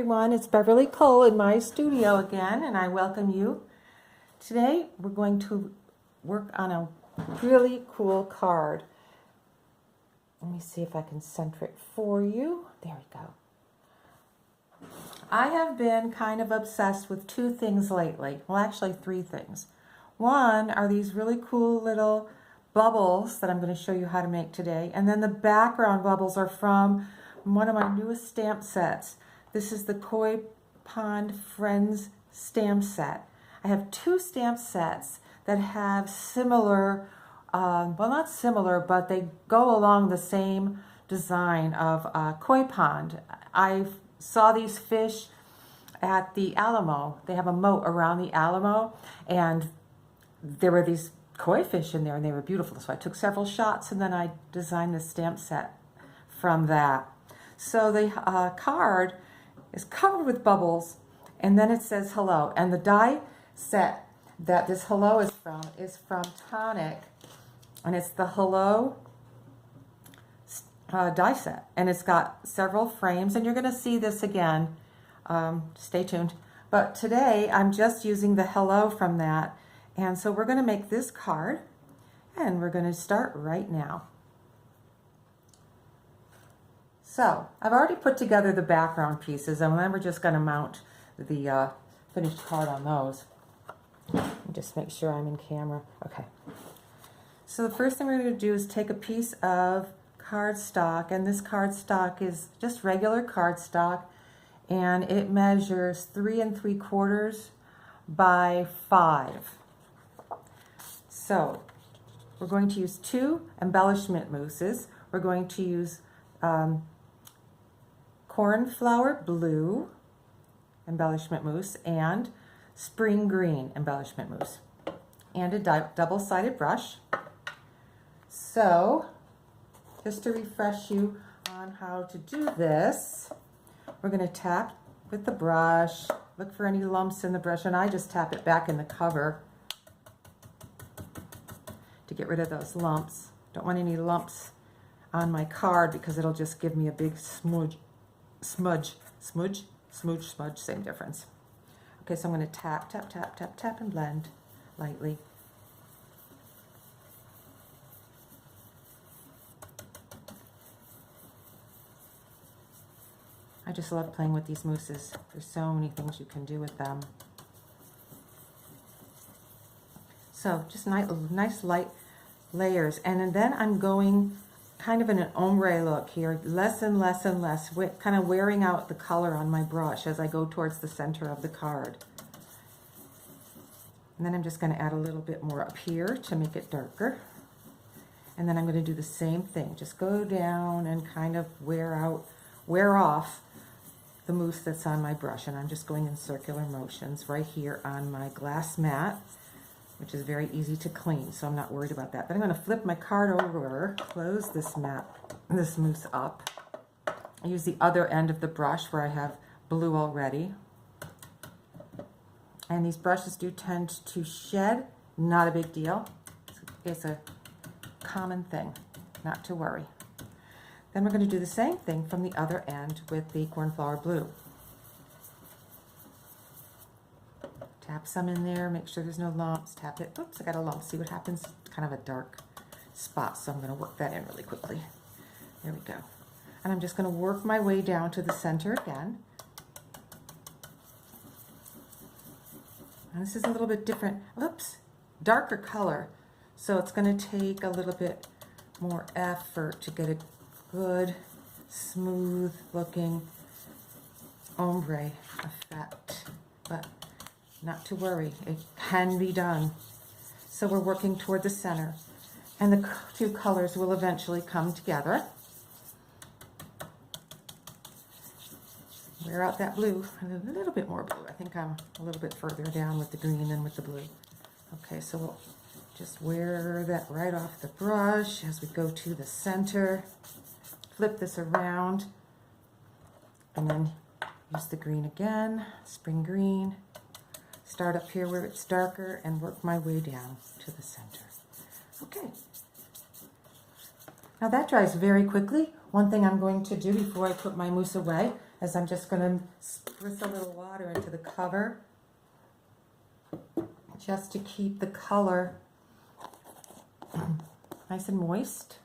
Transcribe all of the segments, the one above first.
everyone, it's Beverly Cole in my studio again, and I welcome you. Today we're going to work on a really cool card. Let me see if I can center it for you. There we go. I have been kind of obsessed with two things lately. Well, actually three things. One are these really cool little bubbles that I'm going to show you how to make today, and then the background bubbles are from one of my newest stamp sets. This is the Koi Pond Friends stamp set. I have two stamp sets that have similar, well, not similar, but they go along the same design of Koi Pond. I saw these fish at the Alamo. They have a moat around the Alamo, and there were these koi fish in there, and they were beautiful. So I took several shots, and then I designed this stamp set from that. So the card is covered with bubbles, and then it says hello. And the die set that this hello is from Tonic, and it's the hello die set. And it's got several frames, and you're going to see this again. Stay tuned. But today I'm just using the hello from that. And so we're going to make this card, and we're going to start right now. So I've already put together the background pieces, and then we're just going to mount the finished card on those. Just make sure I'm in camera. Okay. So the first thing we're going to do is take a piece of cardstock, and this cardstock is just regular cardstock, and it measures 3 3/4 by 5. So we're going to use 2 embellishment mousses. We're going to use Cornflower blue embellishment mousse and spring green embellishment mousse, and a double-sided brush. So just to refresh you on how to do this, we're going to tap with the brush, look for any lumps in the brush, and I just tap it back in the cover to get rid of those lumps. Don't want any lumps on my card because it'll just give me a big smudge, same difference. Okay, so I'm going to tap, tap, tap, tap, tap, and blend lightly. I just love playing with these mousses. There's so many things you can do with them. So just nice light layers, and then I'm going kind of in an ombre look here, less and less and less, kind of wearing out the color on my brush as I go towards the center of the card. And then I'm just going to add a little bit more up here to make it darker. And then I'm going to do the same thing, just go down and kind of wear off the mousse that's on my brush. And I'm just going in circular motions right here on my glass mat, which is very easy to clean, so I'm not worried about that. But I'm going to flip my card over, close this mousse up. I use the other end of the brush where I have blue already. And these brushes do tend to shed, not a big deal. It's a common thing, not to worry. Then we're going to do the same thing from the other end with the Cornflower blue. Tap some in there, make sure there's no lumps, tap it. Oops, I got a lump. See what happens? Kind of a dark spot, so I'm going to work that in really quickly. There we go. And I'm just going to work my way down to the center again. And this is a little bit different, oops, darker color. So it's going to take a little bit more effort to get a good, smooth looking ombre effect. But not to worry, it can be done. So we're working toward the center, and the two colors will eventually come together. Wear out that blue, a little bit more blue. I think I'm a little bit further down with the green than with the blue. Okay, so we'll just wear that right off the brush as we go to the center. Flip this around, and then use the green again, spring green. Start up here where it's darker and work my way down to the center. Okay. Now that dries very quickly. one thing I'm going to do before I put my mousse away is I'm just going to spritz a little water into the cover just to keep the color nice and moist.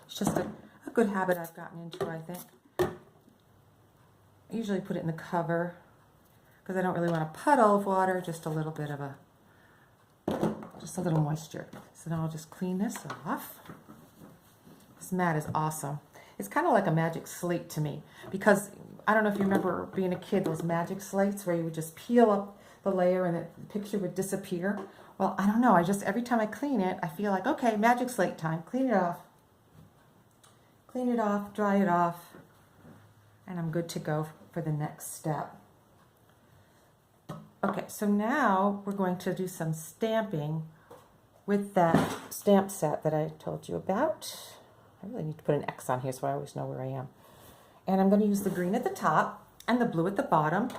It's just a good habit I've gotten into, I think. I usually put it in the cover because I don't really want a puddle of water, just a little bit of just a little moisture. So now I'll just clean this off. This mat is awesome. It's kind of like a magic slate to me because I don't know if you remember being a kid, those magic slates where you would just peel up the layer and the picture would disappear. Well, I don't know. Every time I clean it, I feel like, okay, magic slate time. Clean it off. Clean it off, dry it off, and I'm good to go for the next step. Okay, so now we're going to do some stamping with that stamp set that I told you about. I really need to put an X on here so I always know where I am. And I'm going to use the green at the top and the blue at the bottom.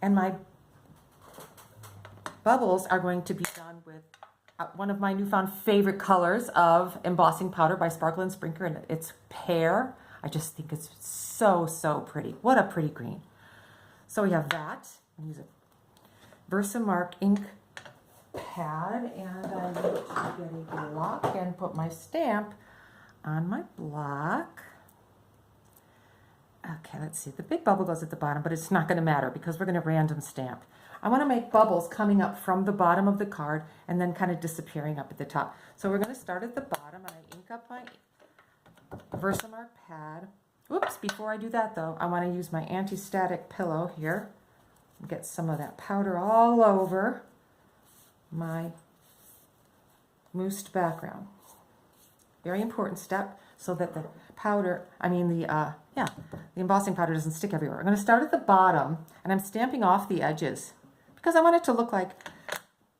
And my bubbles are going to be done with one of my newfound favorite colors of embossing powder by Sparkle and Sprinkler, and it's Pear. I just think it's so, so pretty. What a pretty green. So we have that. I use a Versamark ink pad, and I need to get a block and put my stamp on my block. Okay, let's see. The big bubble goes at the bottom, but it's not going to matter because we're going to random stamp. I want to make bubbles coming up from the bottom of the card and then kind of disappearing up at the top. So we're going to start at the bottom, and I ink up my Versamark pad. Oops, before I do that though, I want to use my anti-static pillow here and get some of that powder all over my moussed background. Very important step so that the powder, the embossing powder doesn't stick everywhere. I'm going to start at the bottom, and I'm stamping off the edges because I want it to look like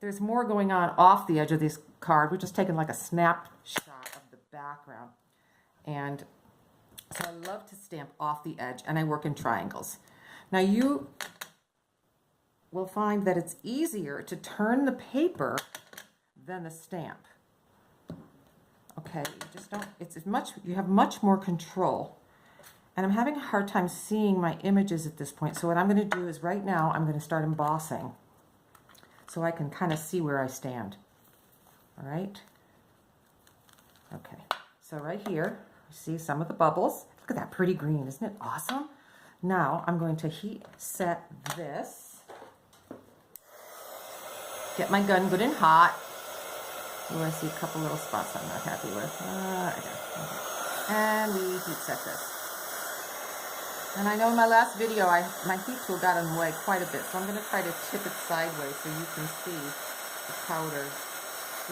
there's more going on off the edge of this card. We're just taking like a snapshot of the background. And so I love to stamp off the edge, and I work in triangles. Now you will find that it's easier to turn the paper than the stamp. Okay, you have much more control. And I'm having a hard time seeing my images at this point. So what I'm going to do is right now I'm going to start embossing so I can kind of see where I stand. All right. Okay. So right here, you see some of the bubbles. Look at that pretty green. Isn't it awesome? Now I'm going to heat set this. Get my gun good and hot. Oh, I see a couple little spots I'm not happy with. Okay. And we heat set this. And I know in my last video, my heat tool got in the way quite a bit, so I'm going to try to tip it sideways so you can see the powder.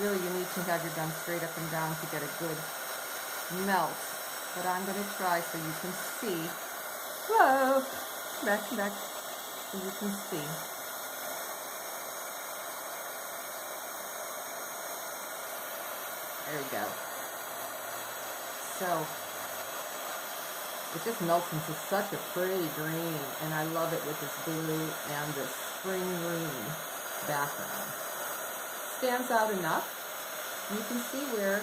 Really, you need to have your gun straight up and down to get a good melt. But I'm going to try so you can see. Whoa! Back, so you can see. There we go. So it just melts into such a pretty green, and I love it with this blue and this spring green background. Stands out enough. You can see where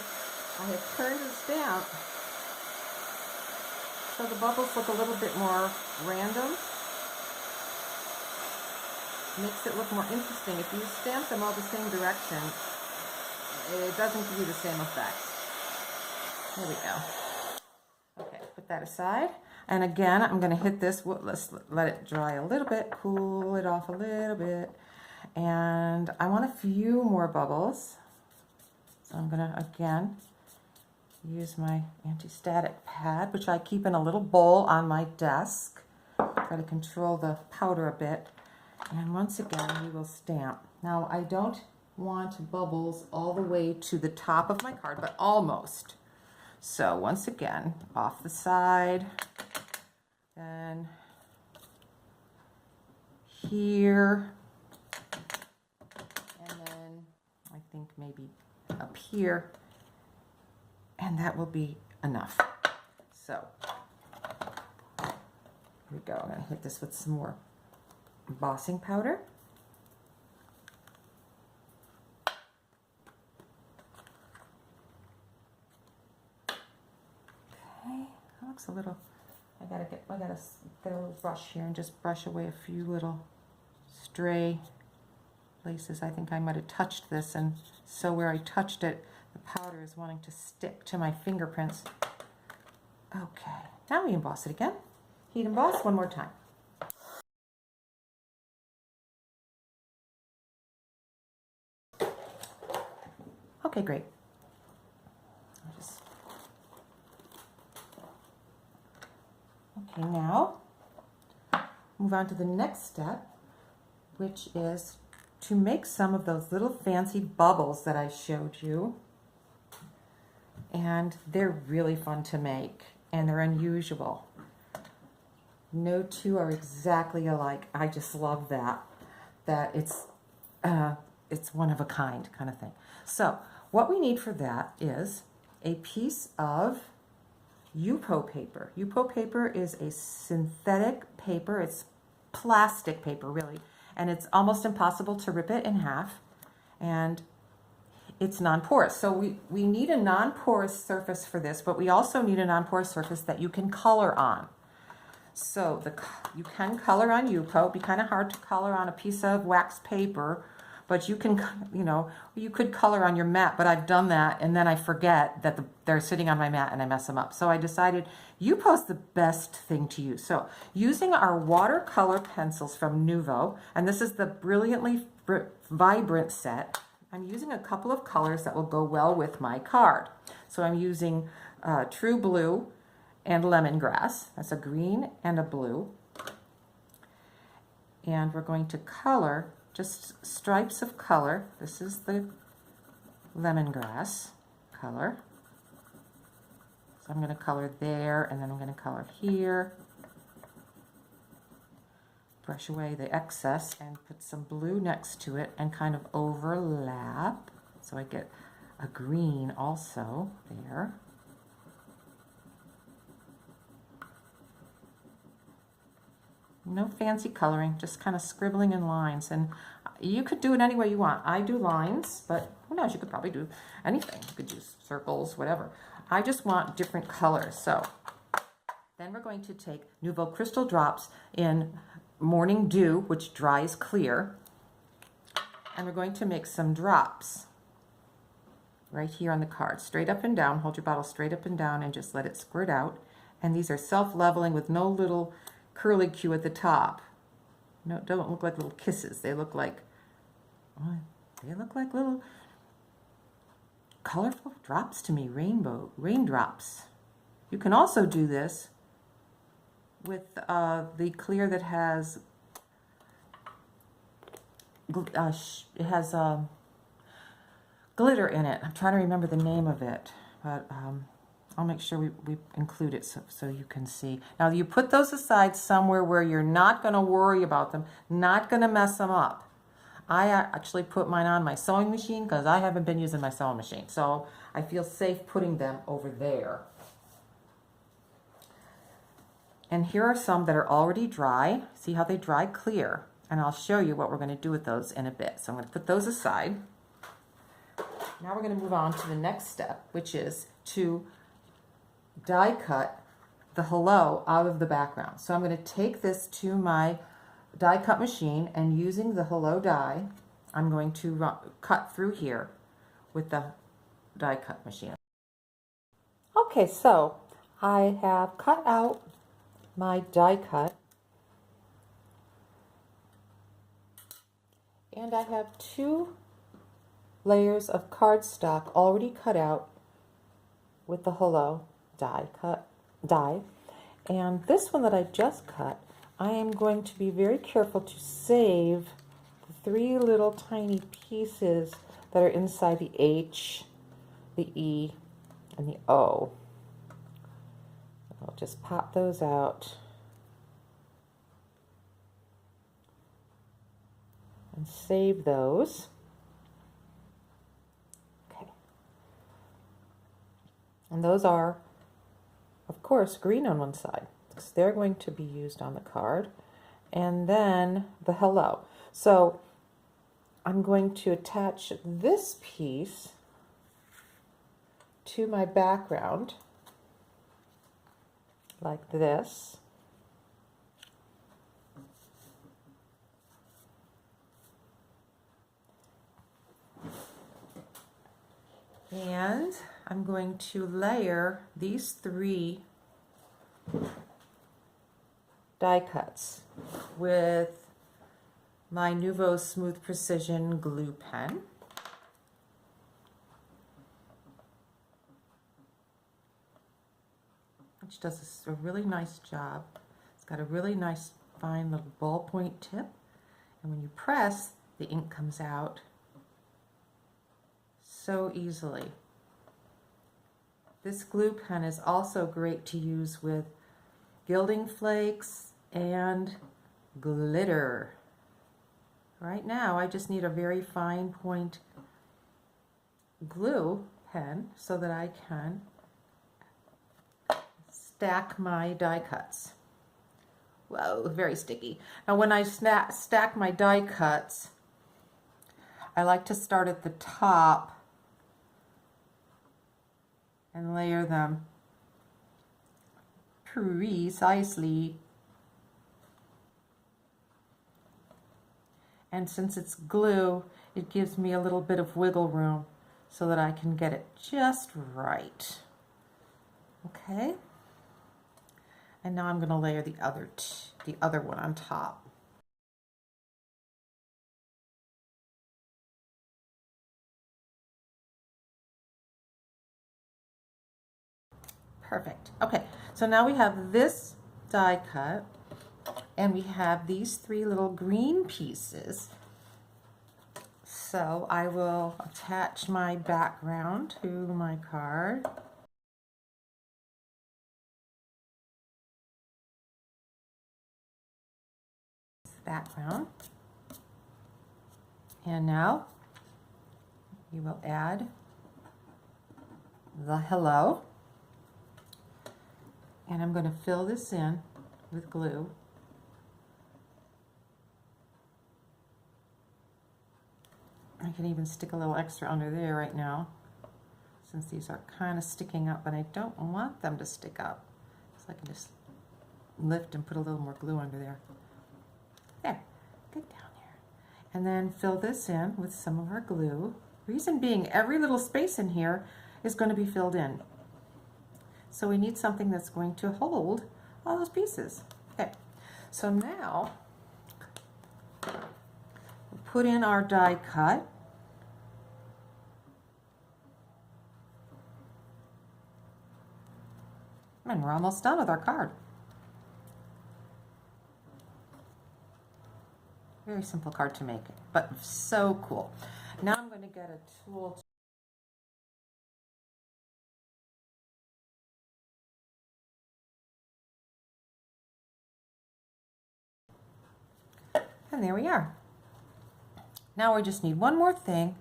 I have turned the stamp so the bubbles look a little bit more random. Makes it look more interesting. If you stamp them all the same direction, it doesn't give you the same effect. There we go. Okay, put that aside. And again, I'm going to hit this. Let's let it dry a little bit, cool it off a little bit. And I want a few more bubbles. So I'm going to, again, use my anti-static pad, which I keep in a little bowl on my desk. Try to control the powder a bit. And once again, we will stamp. Now, I don't want bubbles all the way to the top of my card, but almost. So once again, off the side, then here, and then I think maybe up here, and that will be enough. So here we go. I'm going to hit this with some more embossing powder. looks a little, I gotta get a little brush here and just brush away a few little stray places. I think I might have touched this, and so where I touched it, the powder is wanting to stick to my fingerprints. Okay, now we emboss it again. Heat emboss one more time. Okay, great. Okay, now move on to the next step, which is to make some of those little fancy bubbles that I showed you. And they're really fun to make, and they're unusual. No two are exactly alike. I just love that it's one of a kind of thing. So what we need for that is a piece of Yupo paper. Yupo paper is a synthetic paper. It's plastic paper, really, and it's almost impossible to rip it in half, and it's non-porous. So we need a non-porous surface for this, but we also need a non-porous surface that you can color on. So you can color on Yupo. It'd be kind of hard to color on a piece of wax paper, but you can, you could color on your mat, but I've done that, and then I forget that they're sitting on my mat and I mess them up. So I decided Yupo's the best thing to use. So using our watercolor pencils from Nuvo, and this is the Brilliantly Vibrant set, I'm using a couple of colors that will go well with my card. So I'm using True Blue and Lemongrass. That's a green and a blue. And we're going to color just stripes of color. This is the lemongrass color. So I'm going to color there, and then I'm going to color here. Brush away the excess and put some blue next to it and kind of overlap. So I get a green also there. No fancy coloring, just kind of scribbling in lines. And you could do it any way you want. I do lines, but who knows, you could probably do anything. You could use circles, whatever. I just want different colors. So then we're going to take Nuvo Crystal Drops in Morning Dew, which dries clear. And we're going to make some drops right here on the card. Straight up and down. Hold your bottle straight up and down and just let it squirt out. And these are self-leveling with no little curly Q at the top. No, don't look like little kisses. They look like little colorful drops to me, raindrops. You can also do this with the clear that has glitter in it. I'm trying to remember the name of it, but I'll make sure we include it so you can see. Now you put those aside somewhere where you're not going to worry about them, not going to mess them up. I actually put mine on my sewing machine because I haven't been using my sewing machine. So I feel safe putting them over there. And here are some that are already dry. See how they dry clear? And I'll show you what we're going to do with those in a bit. So I'm going to put those aside. Now we're going to move on to the next step, which is to die cut the hello out of the background. So I'm going to take this to my die cut machine, and using the hello die, I'm going to cut through here with the die cut machine. Okay, so I have cut out my die cut, and I have 2 layers of cardstock already cut out with the hello die, and this one that I just cut, I am going to be very careful to save the 3 little tiny pieces that are inside the H, the E, and the O. I'll just pop those out and save those. Okay. And those are, of course, green on one side, because they're going to be used on the card. And then the hello. So I'm going to attach this piece to my background. like this. And I'm going to layer these 3 die cuts with my Nuvo Smooth Precision glue pen. Which does a really nice job. It's got a really nice fine little ballpoint tip, and when you press, the ink comes out so easily. This glue pen is also great to use with gilding flakes and glitter. Right now I just need a very fine point glue pen so that I can stack my die cuts. Whoa, very sticky. Now when I stack my die cuts, I like to start at the top and layer them precisely. And since it's glue, it gives me a little bit of wiggle room so that I can get it just right. Okay? And now I'm going to layer the other one on top. Perfect. Okay, so now we have this die cut, and we have these 3 little green pieces. So I will attach my background to my card. Background. And now you will add the hello. And I'm going to fill this in with glue. I can even stick a little extra under there right now, since these are kind of sticking up, but I don't want them to stick up. So I can just lift and put a little more glue under there. There, get down here. And then fill this in with some of our glue. Reason being, every little space in here is going to be filled in. So we need something that's going to hold all those pieces. Okay, so now we'll put in our die cut. And we're almost done with our card. Very simple card to make, but so cool. Now I'm going to get a tool. And there we are. Now we just need one more thing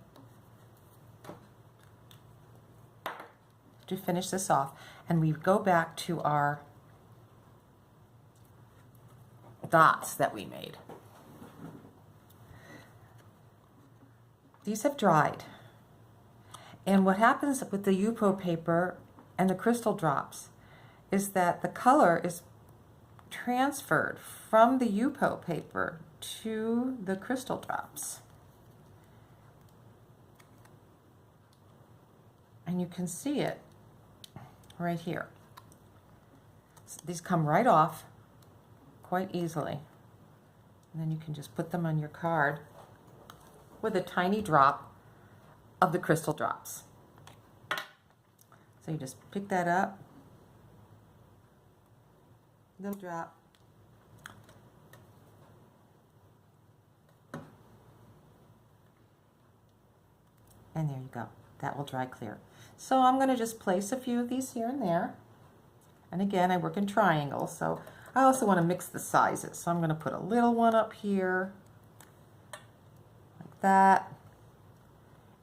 to finish this off, and we go back to our dots that we made. These have dried, and what happens with the Yupo paper and the crystal drops is that the color is transferred from the Yupo paper to the crystal drops. And you can see it right here. So these come right off quite easily. And then you can just put them on your card with a tiny drop of the crystal drops. So you just pick that up, little drop, and there you go. That will dry clear. So I'm going to just place a few of these here and there. And again, I work in triangles, so I also want to mix the sizes. So I'm going to put a little one up here, like that,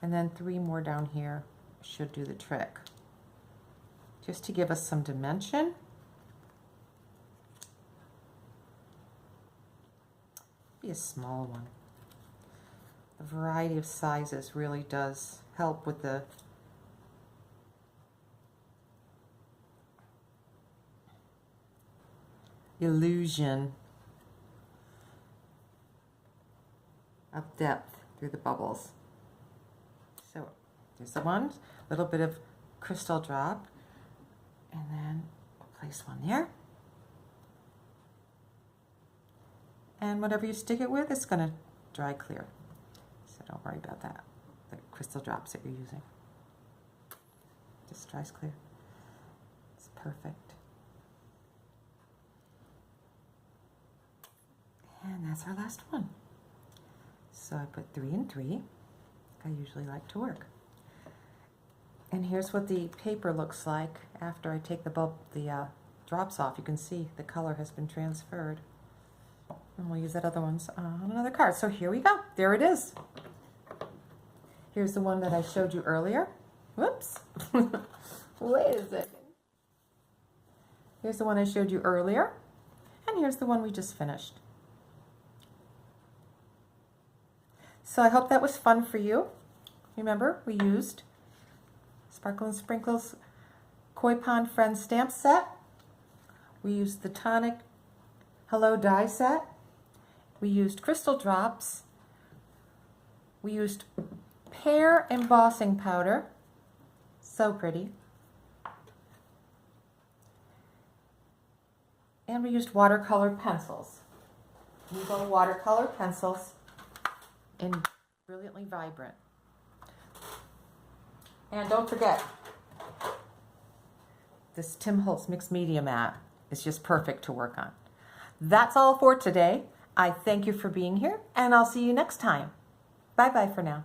and then 3 more down here should do the trick. Just to give us some dimension. Be a small one. The variety of sizes really does help with the illusion of depth through the bubbles. So there's the one, little bit of crystal drop, and then place one there. And whatever you stick it with, it's going to dry clear. So don't worry about that, the crystal drops that you're using. Just dries clear. It's perfect. And that's our last one. So I put 3 and 3. I usually like to work. And here's what the paper looks like after I take the drops off. You can see the color has been transferred. And we'll use that other one's on another card. So here we go. There it is. Here's the one that I showed you earlier. Whoops. Wait a second. Here's the one I showed you earlier. And here's the one we just finished. So I hope that was fun for you. Remember, we used Sparkle and Sprinkles Koi Pond Friends stamp set. We used the Tonic Hello die set. We used crystal drops. We used Pear embossing powder. So pretty. And we used watercolor pencils. Nuvo Watercolor Pencils in Brilliantly Vibrant. And don't forget, this Tim Holtz Mixed Media mat is just perfect to work on. That's all for today. I thank you for being here, and I'll see you next time. Bye-bye for now.